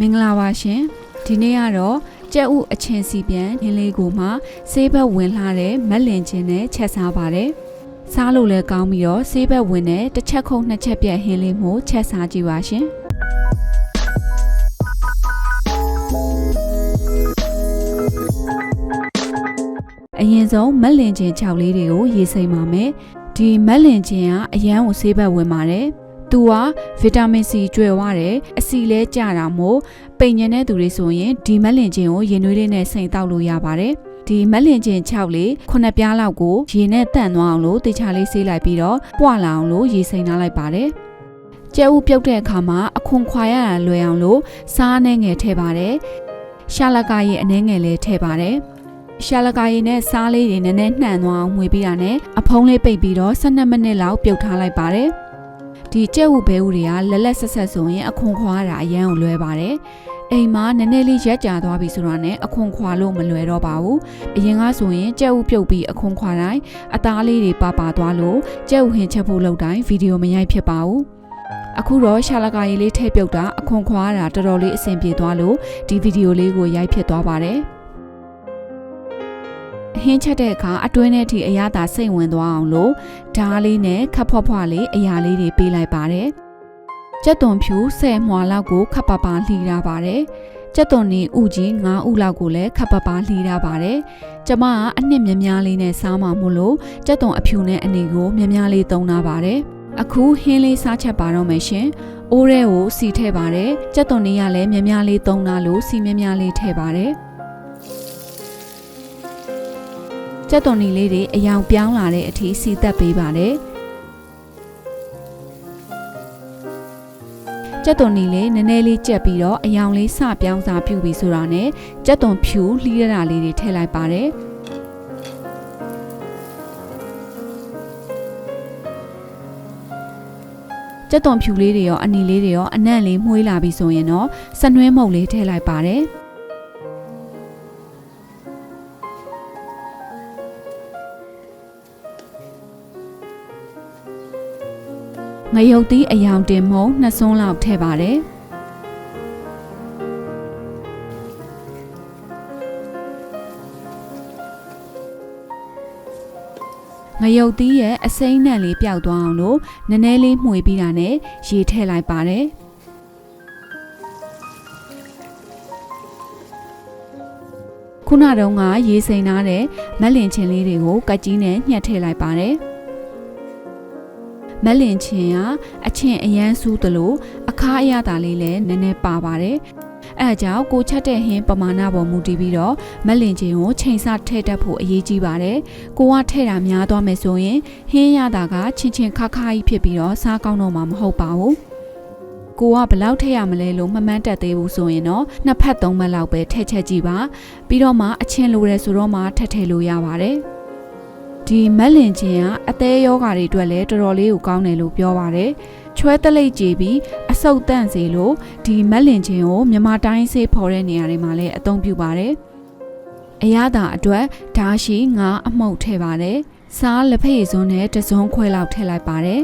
မင်္ဂလာပါရှင်ဒီနေ့ကတော့ကြက်ဥအချင်းစီပြန်ဟင်းလေးကိုမှဆေးဘက်ဝင်လာတဲ့မက်လင်ချင်းနဲ့ချက်စားပါတယ်စားလို့လည်းကောင်းပြီးတော့ဆေးဘက်ဝင်တဲ့တစ်ချက်ခုတ်နှစ်ချက်ပြက်ဟင်းလေးမျိုးချက်စားကြည့်ပါရှင်အရင်ဆုံးမက်လင်ချင်း6လေးတွေကိုရေစိမ်းပါမယ်ဒီမက်လင်ချင်းကအရန်ကိုဆေးဘက်ဝင်ပါတယ်သူကဗီတာမင်စီကျွဲဝတယ်အဆီလဲကျတာမို့ပိန်ညံတဲ့သူတွေဆိုရင်ဒီမက်လင်ချင်းကိုရေနွေးလေးနဲ့စိမ်တောက်လို့ရပါတယ်ဒီမက်လင်ချင်း6လေး9ပြားလောက်ကိုရေနဲ့တန့်သွားအောင်လို့တေချာလေးဆေးလိုက်ပြီးတော့ပွာလာအောင်လို့ရေစိမ်ထားလိုက်ပါတယ်ကြက်ဥပြုတ်တဲ့အခါမှာအခွန်ခွာရတာလွယ်အောင်လို့စားအနှဲငယ်ထည့်ပါတယ်ရှာလကာရေအနှဲငယ်လေးထည့်ပါတယ်ရှာလကာရီနဲ့စားလေးတွေနည်းနည်းနှံ့သွားအောင်မှွေပြီးတာနဲ့အဖုံးလေးပိတ်ပြီးတော့12မိနစ်လောက်ပြုတ်ထားလိုက်ပါတယ်ဒီကြက်ဥဘဲဥတွေကလက်လက်ဆက်ဆက်ဆိုရင်အခွန်ခွာတာအရန်ကိုလွယ်ပါတယ်အိမ်မှာနည်းနည်းလေးရက်ကြာသွားပြီဆိုတော့ねအခွန်ခွာလို့မလွယ်တော့ပါဘူးအရင်ကဆိုရင်ကြက်ဥပြုတ်ပြီးအခွန်ခွာတိုင်းအသားလေးတွေပါသွားလို့ကြက်ဥဟင်းချက်ဖို့လုပ်တိုင်းဗီဒီယိုမရိုက်ဖြစ်ပါဘူးအခုတော့ရှာလကာရီလေးထည့်ပြုတ်တာအခွန်ခွာတာတော်တော်လေးအဆင်ပြေသွားလို့ဒီဗီဒီယိုလေးကိုရိုက်ဖြစ်သွားပါတယ်ဟင်းချက်တဲ့အခါအတွင်းထဲထိအရသာစိတ်ဝင်သွားအောင်လို့ဓားလေးနဲ့ခပ်ဖွားဖွားလေးအရာလေးတွေပေးလိုက်ပါတယ်ကြက်သွန်ဖြူ10မွှာလောက်ကိုခပ်ပပလှီးထားပါတယ်ကြက်သွန်နီဥကြီး9ဥလောက်ကိုလည်းခပ်ပပလှီးထားပါတယ်ကျမကအနှစ်များများလေးနဲ့စားမှမို့လို့ကြက်သွန်အဖြူနဲ့အနေကိုများများလေးသုံးထားပါတယ်အခုဟင်းလေးစားချက်ပါတော့မယ်ရှင်အိုးထဲကိုစီထည့်ပါတယ်ကြက်သွန်နီကလည်းများများလေးသုံးထားလို့စီများများလေးထည့်ပါတယ်ကြက်သွန်နီလေးတွေအယောင်ပြောင်းလာတဲ့အထိစီသက်ပေးပါတယ်ကြက်သွန်နီလေးနည်းနည်းလေးကြက်ပြီးတော့အယောင်လေးစပြောင်းစားပြုပြီးဆိုတာနဲ့ကြက်သွန်ဖြူလှီးရတာလေးတွေထည့်လိုက်ပါတယ်ကြက်သွန်ဖြူလေးတွေရောအနီလေးတွေရောအနံ့လေးမှုေးလာပြီးဆိုရင်တော့စနွှဲမုတ်လေးထည့်လိုက်ပါတယ်ငရုတ်သီးအယောင်တင်မုံ2စွန်းလောက်ထည့်ပါတယ်ငရုတ်သီးရဲ့အစိမ်းနဲ့လေးပျောက်သွားအောင်လို့နည်းနည်းလေးမှွေပြီးတာနဲ့ရေထည့်လိုက်ပါတယ်ခုနတုန်းကရေစိမ်ထားတဲ့မက်လင်ချင်းလေးတွေကိုကတ်ကြီးနဲ့ညှက်ထည့်လိုက်ပါတယ်မက်လင်ချင်းကအချင်းအရန်စူးသလိုအခါအရသာလေးလည်းနည်းနည်းပါပါတယ်အဲအကြောင်းကိုချက်တဲ့ဟင်းပမာဏပေါ်မူတည်ပြီးတော့မက်လင်ချင်းကိုချိန်ဆထည့်တတ်ဖို့အရေးကြီးပါတယ်ကိုကထည့်တာများသွားမယ်ဆိုရင်ဟင်းရတာကချင်းခါခါကြီးဖြစ်ပြီးတော့စားကောင်းတော့မှာမဟုတ်ပါဘူးကိုကဘလောက်ထည့်ရမလဲလို့မမှန်းတတ်သေးဘူးဆိုရင်တော့နှစ်ဖက်သုံးဖက်လောက်ပဲထည့်ချက်ကြည့်ပါပြီးတော့မှအချင်းလိုတယ်ဆိုတော့မှထည့်လို့ရပါတယ်ဒီမက်လင်ချင်းကအသေးယောဂါတွေအတွက်လည်းတော်တော်လေးကိုကောင်းတယ်လို့ပြောပါတယ်ချွဲတလိပ်ကြည်ပြီးအဆုတ်တန့်စေလို့ဒီမက်လင်ချင်းကိုမြန်မာတိုင်းဆေးဖော်တဲ့နေရာတွေမှာလည်းအသုံးပြုပါတယ်အရသာအတွက်ဓာရှိငါအမှုတ်ထည့်ပါတယ်စားလက်ဖက်ရည်စွန်းနဲ့တစုံခွဲလောက်ထည့်လိုက်ပါတယ်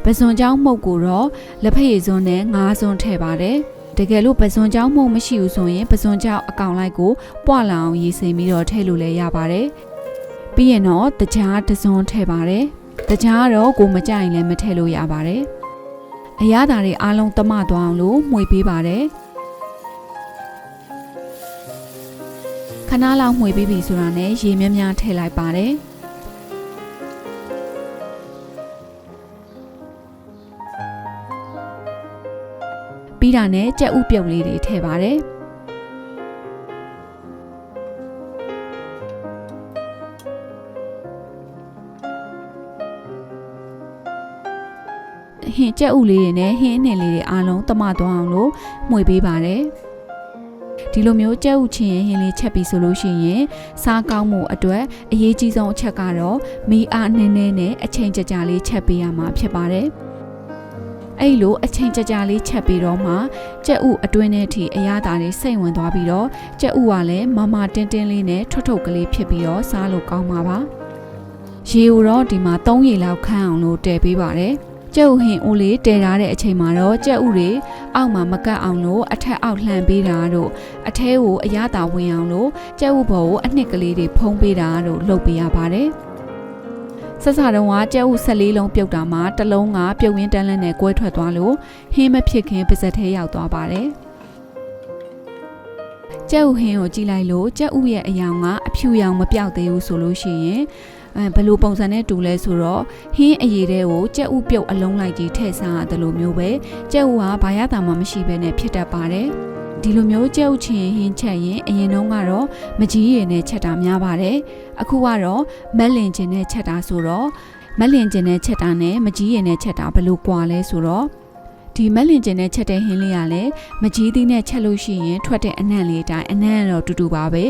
ပစွန်ကြောင်းမှုတ်ကိုတော့လက်ဖက်ရည်စွန်းနဲ့ငါးစွန်းထည့်ပါတယ်တကယ်လို့ပစွန်ကြောင်းမှုတ်မရှိဘူးဆိုရင်ပစွန်ကြောင်းအကောင်လိုက်ကိုပွာလာအောင်ရေစိမ်ပြီးတော့ထည့်လို့လည်းရပါတယ်ပြီးရင်တော့တကြားတစွန်းထည့်ပါတယ်တကြားတော့ကိုမကြိုက်ရင်လည်းမထည့်လို့ရပါတယ်အရသာတွေအားလုံးတမသွားအောင်လို့မှွေပေးပါတယ်ခဏလောက်မှွေပေးပြီဆိုတာနဲ့ရေများများထည့်လိုက်ပါတယ်ပြီးတာနဲ့ကြက်ဥပြုတ်လေးတွေထည့်ပါတယ်ဟင်းကြက်ဥလေးတွေနဲ့ဟင်းအနှင်လေးတွေအားလုံးတမသွားအောင်လို့မှွေပေးပါတယ်ဒီလိုမျိုးကြက်ဥချင်းဟင်းလေးချက်ပြီးဆိုလို့ရှိရင်စားကောင်းမှုအတွက်အရေးကြီးဆုံးအချက်ကတော့မီအားနည်းနည်းနဲ့အချိန်ကြာလေးချက်ပေးရမှာဖြစ်ပါတယ်အဲ့လိုအချိန်ကြာလေးချက်ပြီးတော့မှကြက်ဥအတွင်းထဲထိအရသာတွေစိတ်ဝင်သွားပြီးတော့ကြက်ဥကလည်းမမတင်းတင်းလေးနဲ့ထွတ်ထုပ်ကလေးဖြစ်ပြီးတော့စားလို့ကောင်းမှာပါရေကိုတော့ဒီမှာ3ရေလောက်ခန်းအောင်လို့တည်ပေးပါတယ် ကျုပ်ဟင်ဦးလေးတဲထားတဲ့အချိန်မှာတော့ကျက်ဥတွေအောက်မှာမကတ်အောင်လို့အထက်အောက်လှန်ပေးတာတို့အထဲကိုအရသာဝင်အောင်လို့ကျက်ဥဘော်ကိုအနှစ်ကလေးတွေဖုံးပေးတာတို့လုပ်ပေးရပါတယ်ဆက်စားတော့ကကျက်ဥ14လုံးပြုတ်တာမှာတစ်လုံးကပြုတ်ရင်းတန်းလန်းနဲ့ကွဲထွက်သွားလို့ဟင်းမဖြစ်ခင်ပါဇက်ထဲရောက်သွားပါတယ်ကျက်ဥဟင်းကိုကြည့်လိုက်လို့ကျက်ဥရဲ့အယောင်ကအဖြူရောင်မပြောက်သေးဘူးဆိုလို့ရှိရင်ဘယ်လိုပုံစံနဲ့တူလဲဆိုတော့ဟင်းအရည်တဲ့ကိုကြက်ဥပြုတ်အလုံးလိုက်ကြီးထည့်စားရတယ်လို့မျိုးပဲကြက်ဥကဘာရတာမှမရှိဘဲနဲ့ဖြစ်တတ်ပါတယ်ဒီလိုမျိုးကြက်ဥချင်းဟင်းချက်ရင်အရင်တုန်းကတော့မကြီးရည်နဲ့ချက်တာများပါတယ်အခုကတော့မက်လင်ကျင်နဲ့ချက်တာဆိုတော့မက်လင်ကျင်နဲ့ချက်တာနဲ့မကြီးရည်နဲ့ချက်တာဘယ်လိုကွာလဲဆိုတော့ဒီမက်လင်ကျင်နဲ့ချက်တဲ့ဟင်းလေးကလည်းမကြီးသီးနဲ့ချက်လို့ရှိရင်ထွက်တဲ့အနံ့လေးတိုင်းအနံ့တော့တူတူပါပဲ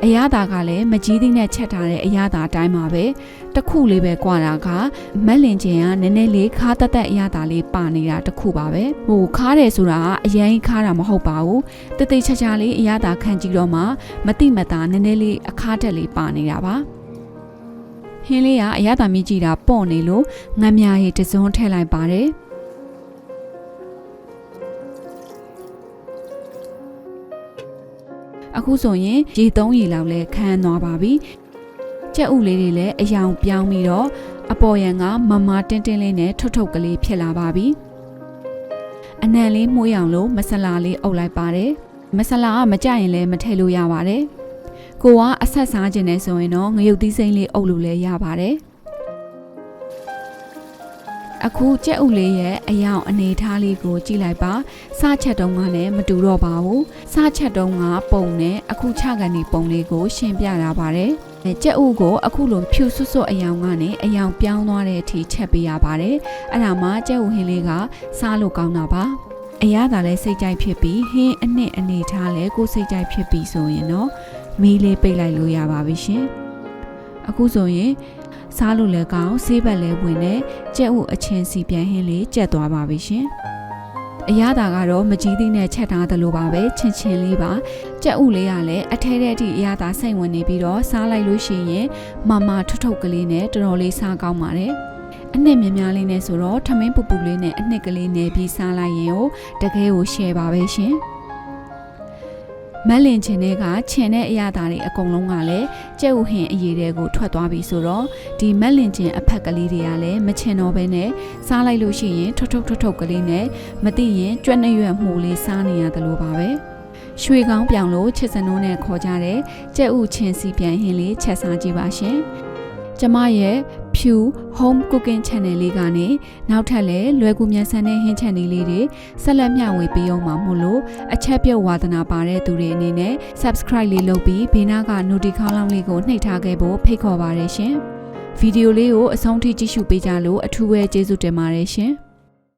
အရသာကလည်းမကြီးသီးနဲ့ချက်ထားတဲ့အရသာအတိုင်းပါပဲတစ်ခုလေးပဲကွာတာကမက်လင်ကျင်ကနည်းနည်းလေးခါတက်တက်အရသာလေးပါနေတာတစ်ခုပါပဲခါတယ်ဆိုတာကအရင်ခါတာမဟုတ်ပါဘူးတိတ်တိတ်ချာချာလေးအရသာခံကြည့်တော့မှမတိမတာနည်းနည်းလေးအခါတက်လေးပါနေတာပါဟင်းလေးကအရသာမြည်ကြည့်တာပေါ့နေလို့ငမ်းမြားရီတစုံထည့်လိုက်ပါတယ်အခုဆိုရင်ရေ3ရေလောက်လဲခန်းသွားပါပြီကြက်ဥလေးတွေလည်းအယောင်ပြောင်းပြီးတော့အပေါ်ရန်ကမမတင်းတင်းလေးနဲ့ထုတ်ထုတ်ကလေးဖြစ်လာပါပြီအနံလေးမှုအောင်လို့မဆလာလေးအုပ်လိုက်ပါတယ်မဆလာကမကြရင်လည်းမထည့်လို့ရပါတယ်ကိုကအဆက်စားခြင်းနဲ့ဆိုရင်တော့ငရုတ်သီးစိမ့်လေးအုပ်လို့လည်းရပါတယ်အခုကြက်ဥလေးရဲ့အယောင်အနေထားလေးကိုကြည့်လိုက်ပါစားချက်တုံးကလည်းမတူတော့ပါဘူးစားချက်တုံးကပုံနဲ့အခုချကန်ဒီပုံလေးကိုရှင်းပြတာပါတယ်ကြက်ဥကိုအခုလိုဖြူဆွတ်ဆွတ်အယောင်ကနေအယောင်ပြောင်းသွားတဲ့အထိချက်ပေးရပါတယ်အဲ့ဒါမှကြက်ဥဟင်းလေးကစားလို့ကောင်းတာပါအရသာလည်းစိတ်ကြိုက်ဖြစ်ပြီးဟင်းအနှစ်အနေထားလည်းကိုယ်စိတ်ကြိုက်ဖြစ်ပြီးဆိုရင်တော့မီးလေးပိတ်လိုက်လို့ရပါပြီရှင်အခုဆိုရင်စားလို့လည်းကောင်းဆေးဘက်လည်းဝင်နဲ့ကြက်ဥအချင်းစီပြန်ဟင်းလေးကျက်သွားပါပြီရှင်အရသာကတော့မကြီးသီးနဲ့ချက်ထားသလိုပါပဲချင်းချင်းလေးပါကြက်ဥလေးကလည်းအထဲထဲအထိအရသာစိတ်ဝင်နေပြီးတော့စားလိုက်လို့ရှိရင်မမထုတ်ထုတ်ကလေးနဲ့တော်တော်လေးစားကောင်းပါတယ်အနှစ်များများလေးနဲ့ဆိုတော့ထမင်းပူပူလေးနဲ့အနှစ်ကလေးနဲ့ပြီးစားလိုက်ရင်တကယ်ကိုရှယ်ပါပဲရှင်မက်လင်ချင်တွေကချင်တဲ့အရသာတွေအကုန်လုံးကလည်းကြက်ဥဟင်းအရည်တွေကိုထွက်သွားပြီဆိုတော့ဒီမက်လင်ချင်အဖက်ကလေးတွေကလည်းမချင်တော့ဘဲနဲ့စားလိုက်လို့ရှိရင်ထုတ်ထုတ်ကလေးနဲ့မသိရင်ကြွက်နှရွက်မှုလေးစားနေရတယ်လို့ပါပဲရွှေကောင်းပြောင်လို့ချစ်စနိုးနဲ့ခေါ်ကြတဲ့ကြက်ဥချင်းစီပြန်ဟင်းလေးချက်စားကြည့်ပါရှင်ကျမရဲ့ဖြူ home cooking channel လေးကနေနောက်ထပ်လည်းလွယ်ကူမြန်ဆန်တဲ့ဟင်း channel လေးတွေဆက်လက်မျှဝေပေးအောင်မှာမို့လို့အချက်ပြုတ်ဝါသနာပါတဲ့သူတွေအနေနဲ့ subscribe လေးလုပ်ပြီးဘေးနားက notification လောင်းလေးကိုနှိပ်ထားခဲ့ဖို့ဖိတ်ခေါ်ပါတယ်ရှင်ဗီဒီယိုလေးကိုအဆုံးထိကြည့်ရှုပေးကြလို့အထူးပဲကျေးဇူးတင်ပါတယ်ရှင်